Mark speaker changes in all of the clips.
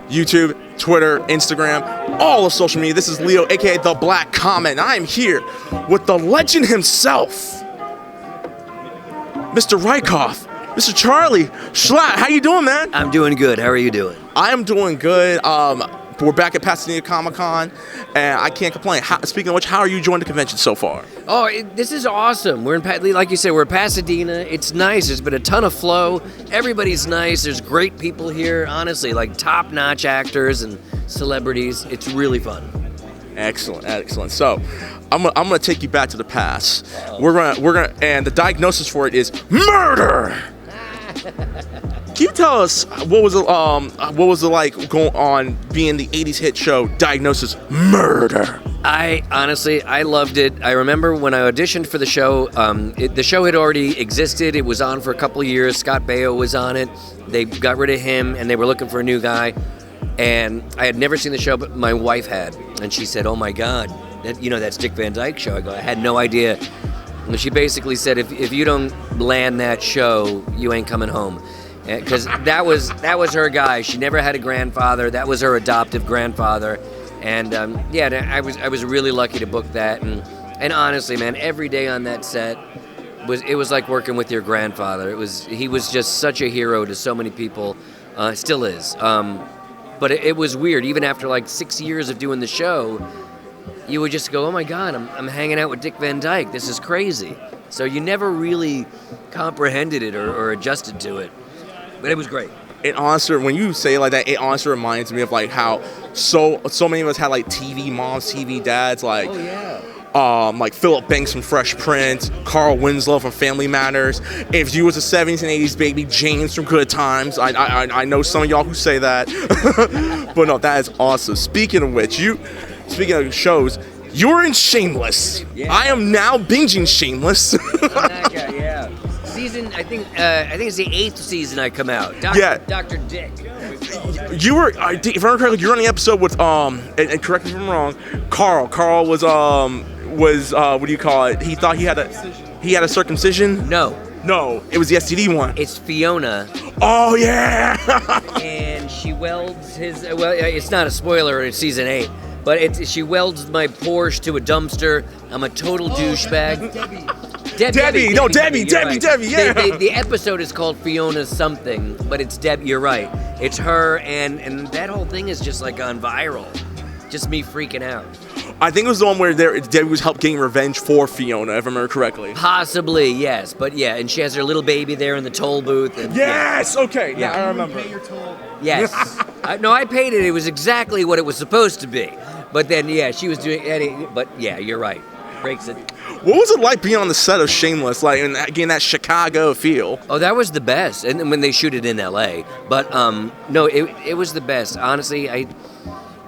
Speaker 1: YouTube, Twitter, Instagram, all of social media. This is Leo, aka The Black Comet, and I am here with the legend himself, Mr. Raikov, Mr. Charlie Schlatter. How you doing, man?
Speaker 2: I'm doing good. How are you doing?
Speaker 1: I am doing good. We're back at Pasadena Comic-Con, and I can't complain. Speaking of which, how are you enjoying the convention so far?
Speaker 2: Oh, this is awesome. We're in, like you said, we're in Pasadena. It's nice. There's been a ton of flow. Everybody's nice. There's great people here. Honestly, like top-notch actors and celebrities. It's really fun. Excellent,
Speaker 1: excellent. So, I'm gonna take you back to the past. We're gonna, and the diagnosis for it is murder. Can you tell us what was it like going on being the 80s hit show Diagnosis Murder?
Speaker 2: I loved it. I remember when I auditioned for the show, the show had already existed. It was on for a couple of years. Scott Baio was on it. They got rid of him, and they were looking for a new guy. And I had never seen the show, but my wife had. And she said, "Oh my God, that's Dick Van Dyke show." I go, "I had no idea." And she basically said, if you don't land that show, you ain't coming home. Because that was her guy. She never had a grandfather. That was her adoptive grandfather. And I was really lucky to book that. And honestly, man, every day on that set was like working with your grandfather. He was just such a hero to so many people. Still is. But it was weird. Even after like 6 years of doing the show, you would just go, "Oh my God, I'm hanging out with Dick Van Dyke. This is crazy." So you never really comprehended it or adjusted to it. But it was great.
Speaker 1: It honestly, when you say it like that, it honestly reminds me of like how so many of us had like TV moms, TV dads, like like Philip Banks from Fresh Prince, Carl Winslow from Family Matters. If you was a 70s and 80s baby, James from Good Times. I know some of y'all who say that, but no, that is awesome. Speaking of shows, you're in Shameless. Yeah. I am now binging Shameless.
Speaker 2: That guy, yeah. Season, I think it's the 8th season I come out. Dr. Dick.
Speaker 1: You were, if I remember correctly, you're on the episode with and correct me if I'm wrong. Carl was what do you call it? He thought he had a circumcision.
Speaker 2: No,
Speaker 1: it was the STD one.
Speaker 2: It's Fiona.
Speaker 1: Oh yeah.
Speaker 2: And she welds his. Well, it's not a spoiler. It's season 8. But she welds my Porsche to a dumpster. I'm a total douchebag. Debbie, yeah. The episode is called Fiona something, but it's Deb. You're right. It's her, and that whole thing is just like gone viral. Just me freaking out.
Speaker 1: I think it was the one where Debbie was getting revenge for Fiona, if I remember correctly.
Speaker 2: Possibly, yes. But yeah, and she has her little baby there in the toll booth. And,
Speaker 1: yes! Yeah. Okay, yeah, I remember.
Speaker 3: You pay your toll?
Speaker 2: Yes. No, I paid it. It was exactly what it was supposed to be. But then, yeah, she was doing it. But yeah, you're right. Breaks it.
Speaker 1: What was it like being on the set of Shameless, like, and getting that Chicago feel?
Speaker 2: Oh, that was the best. And when they shoot it in L.A. But, no, it was the best. Honestly, I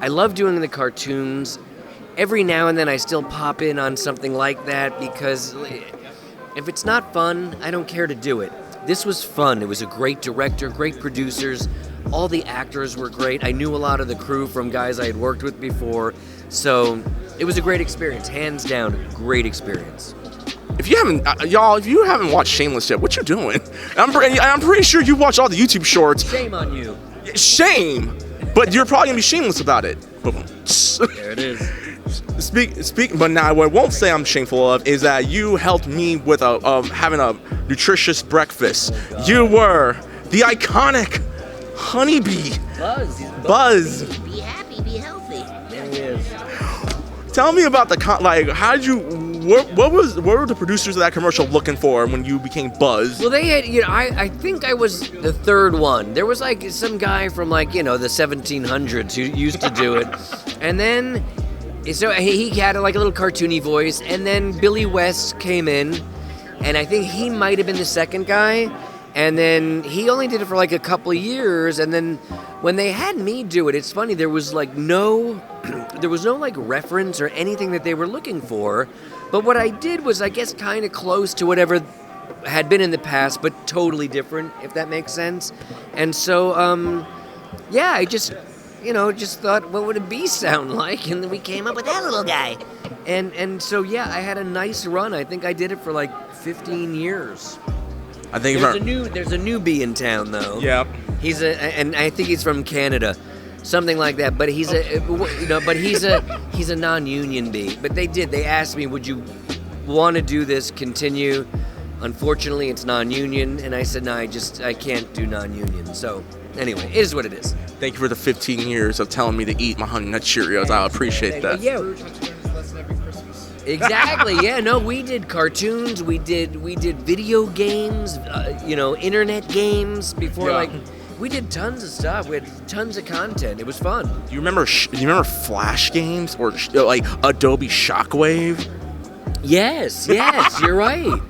Speaker 2: love doing the cartoons. Every now and then I still pop in on something like that because if it's not fun, I don't care to do it. This was fun. It was a great director, great producers. All the actors were great. I knew a lot of the crew from guys I had worked with before. So it was a great experience. Hands down, great experience.
Speaker 1: If you haven't watched Shameless yet, what you doing? I'm pretty sure you watch all the YouTube shorts.
Speaker 2: Shame on you.
Speaker 1: Shame. But you're probably going to be shameless about it.
Speaker 2: There it is.
Speaker 1: But now what I won't say I'm shameful of is that you helped me with having a nutritious breakfast. You were the iconic honeybee. Buzz.
Speaker 4: Be happy, be healthy.
Speaker 2: There he is.
Speaker 1: Tell me about how did you, what were the producers of that commercial looking for when you became Buzz?
Speaker 2: Well, they had, I think I was the third one. There was like some guy from the 1700s who used to do it. And then, so he had like a little cartoony voice. And then Billy West came in. And I think he might have been the second guy. And then he only did it for like a couple of years. And then when they had me do it, it's funny, there was no like reference or anything that they were looking for. But what I did was, I guess, kind of close to whatever had been in the past, but totally different, if that makes sense. And so, I just thought, what would a bee sound like? And then we came up with that little guy. And so, I had a nice run. I think I did it for like 15 years.
Speaker 1: I think
Speaker 2: there's a new bee in town though.
Speaker 1: Yeah.
Speaker 2: And I think he's from Canada. something like that. But he's he's a non-union bee. But they asked me, would you want to do this, continue? Unfortunately, it's non-union, and I said, no, I can't do non-union. So anyway, it is what it is.
Speaker 1: Thank you for the 15 years of telling me to eat my Honey Nut Cheerios. I appreciate that.
Speaker 2: Yeah. Exactly. Yeah. No, we did cartoons. We did video games. Internet games before.
Speaker 1: Yeah.
Speaker 2: Like, we did tons of stuff. We had tons of content. It was fun.
Speaker 1: Do you remember Flash games or like Adobe Shockwave?
Speaker 2: Yes. You're right.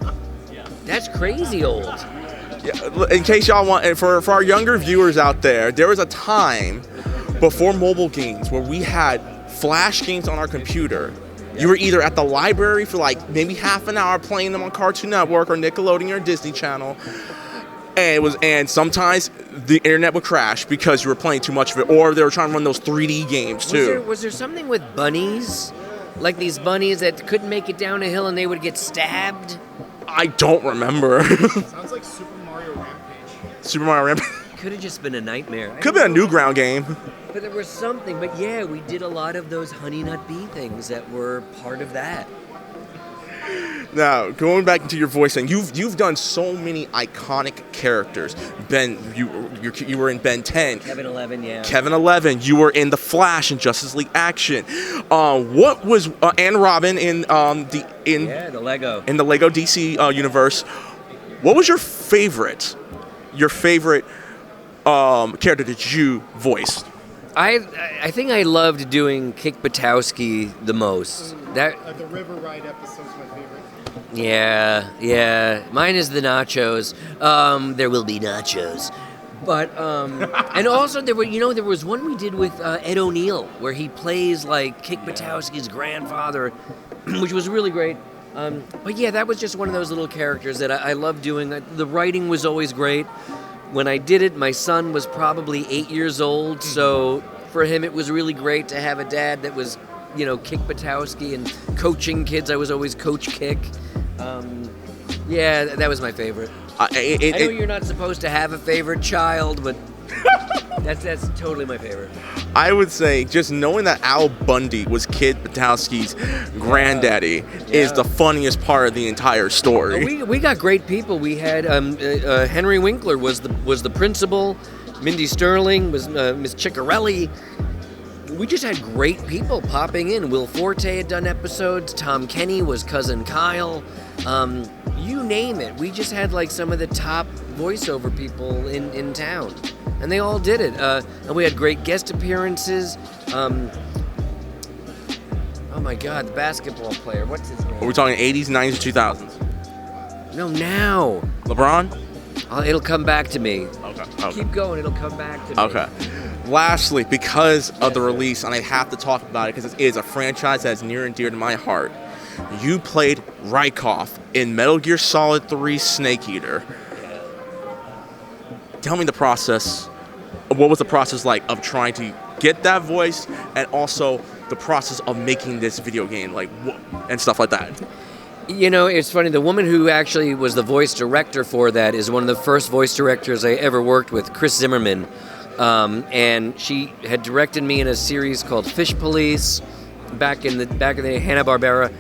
Speaker 2: That's crazy old.
Speaker 1: Yeah, in case y'all want, and for our younger viewers out there was a time before mobile games where we had Flash games on our computer. You were either at the library for like maybe half an hour playing them on Cartoon Network or Nickelodeon or Disney Channel, and sometimes the internet would crash because you were playing too much of it, or they were trying to run those 3D games too.
Speaker 2: Was there something with bunnies, like these bunnies that couldn't make it down a hill and they would get stabbed?
Speaker 1: I don't remember.
Speaker 3: Sounds like Super Mario Rampage.
Speaker 1: Super Mario Rampage.
Speaker 2: Could have just been a nightmare.
Speaker 1: Could have been a Newground game.
Speaker 2: But there was something. But yeah, we did a lot of those Honey Nut Bee things that were part of that.
Speaker 1: Now, going back into your voice, and you've done so many iconic characters. Ben, you were in Ben 10.
Speaker 2: Kevin 11, yeah.
Speaker 1: Kevin 11. You were in the Flash and Justice League Action. What was and Robin in
Speaker 2: the Lego
Speaker 1: in the Lego DC universe? What was your favorite character that you voiced?
Speaker 2: I think I loved doing Kick Buttowski the most.
Speaker 3: The River Ride episode's my favorite.
Speaker 2: Yeah. Mine is the nachos. There will be nachos. But and also there was one we did with Ed O'Neill where he plays like Kick Buttowski's grandfather, which was really great. But yeah, that was just one of those little characters that I loved doing. The writing was always great. When I did it, my son was probably 8 years old, so for him it was really great to have a dad that was, Kick Buttowski and coaching kids. I was always Coach Kick. Yeah, that was my favorite. I know you're not supposed to have a favorite child, but that's totally my favorite.
Speaker 1: I would say just knowing that Al Bundy was Kid Buttowski's granddaddy is the funniest part of the entire story.
Speaker 2: We got great people. We had Henry Winkler was the principal. Mindy Sterling was Miss Ciccarelli. We just had great people popping in. Will Forte had done episodes. Tom Kenny was Cousin Kyle. You name it. We just had like some of the top voiceover people in town. And they all did it. And we had great guest appearances. Oh my God, the basketball player. What's his name?
Speaker 1: Are we talking 80s, 90s, or 2000s?
Speaker 2: No, now.
Speaker 1: LeBron?
Speaker 2: It'll come back to me.
Speaker 1: Okay.
Speaker 2: Keep going. It'll come back to me.
Speaker 1: Okay. Lastly, because of the release, and I have to talk about it because it is a franchise that's near and dear to my heart, you played Raikov in Metal Gear Solid 3 Snake Eater. Tell me the process. What was the process like of trying to get that voice, and also the process of making this video game, and stuff like that?
Speaker 2: It's funny. The woman who actually was the voice director for that is one of the first voice directors I ever worked with, Chris Zimmerman. And she had directed me in a series called Fish Police back in the Hanna-Barbera.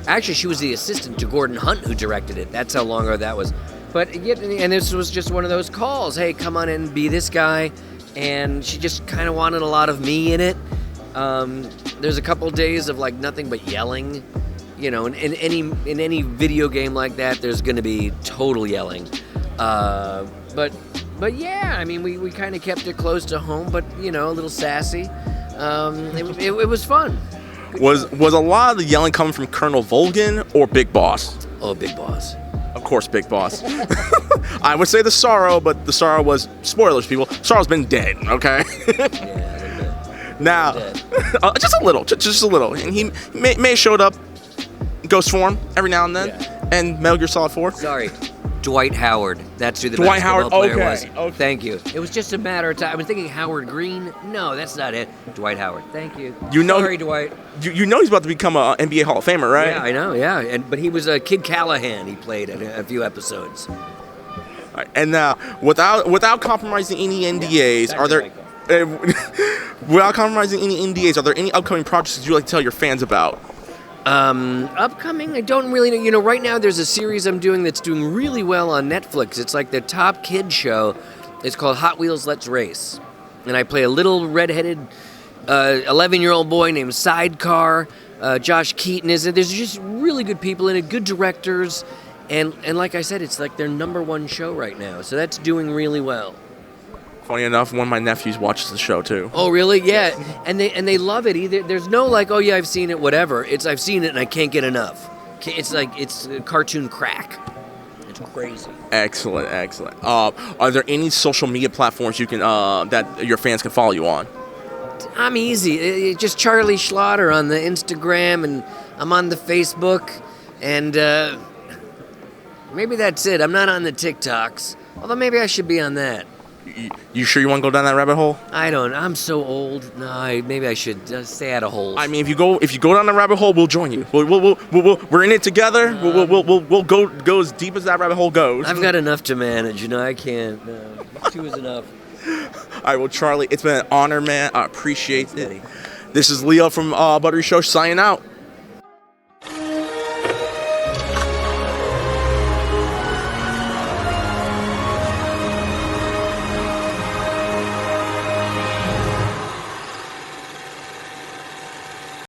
Speaker 2: Actually, she was the assistant to Gordon Hunt who directed it. That's how long ago that was. But and this was just one of those calls. Hey, come on in, be this guy. And she just kind of wanted a lot of me in it. There's a couple days of like nothing but yelling. In any video game like that, there's going to be total yelling. But yeah, I mean, we kind of kept it close to home, but a little sassy. It was fun.
Speaker 1: Was a lot of the yelling coming from Colonel Volgin or Big Boss?
Speaker 2: Oh, Big Boss.
Speaker 1: Of course, Big Boss. I would say the Sorrow, but the Sorrow was, spoilers, people. Sorrow's been dead. Okay.
Speaker 2: Yeah, a little bit.
Speaker 1: Now, just a little, and he may have showed up, ghost form every now and then, and Metal Gear Solid 4.
Speaker 2: Sorry. Dwight Howard. That's who the
Speaker 1: Dwight
Speaker 2: basketball
Speaker 1: Howard.
Speaker 2: player was.
Speaker 1: Okay.
Speaker 2: Thank you. It was just a matter of time. I was thinking Howard Green. No, that's not it. Dwight Howard. Thank you. Sorry, Dwight.
Speaker 1: You know he's about to become an NBA Hall of Famer, right?
Speaker 2: Yeah, I know. Yeah, but he was Kid Callahan. He played in a few episodes.
Speaker 1: All right, and now, without compromising any NDAs, Without compromising any NDAs, are there any upcoming projects that you'd like to tell your fans about?
Speaker 2: Upcoming, I don't really know. You know, right now there's a series I'm doing that's doing really well on Netflix. It's like the top kid show. It's called Hot Wheels Let's Race. And I play a little redheaded 11-year-old boy named Sidecar. Josh Keaton is it. There's just really good people in it, good directors. And like I said, it's like their #1 show right now. So that's doing really well.
Speaker 1: Funny enough, one of my nephews watches the show too.
Speaker 2: Oh, really? Yeah. And they love it. Either there's no like, oh yeah, I've seen it, whatever. It's I've seen it and I can't get enough. It's like it's a cartoon crack. It's crazy.
Speaker 1: Excellent. Are there any social media platforms you can that your fans can follow you on?
Speaker 2: I'm easy. Just Charlie Schlatter on the Instagram, and I'm on the Facebook, and maybe that's it. I'm not on the TikToks, although maybe I should be on that.
Speaker 1: You sure you want to go down that rabbit hole?
Speaker 2: I don't. I'm so old. No, maybe I should stay out of holes.
Speaker 1: I mean, if you go down the rabbit hole, we'll join you. We're in it together. We'll go as deep as that rabbit hole goes.
Speaker 2: I've got enough to manage. You know, I can't. No, 2 is enough.
Speaker 1: All right, well, Charlie, it's been an honor, man. I appreciate it. This is Leo from Buttery Show signing out.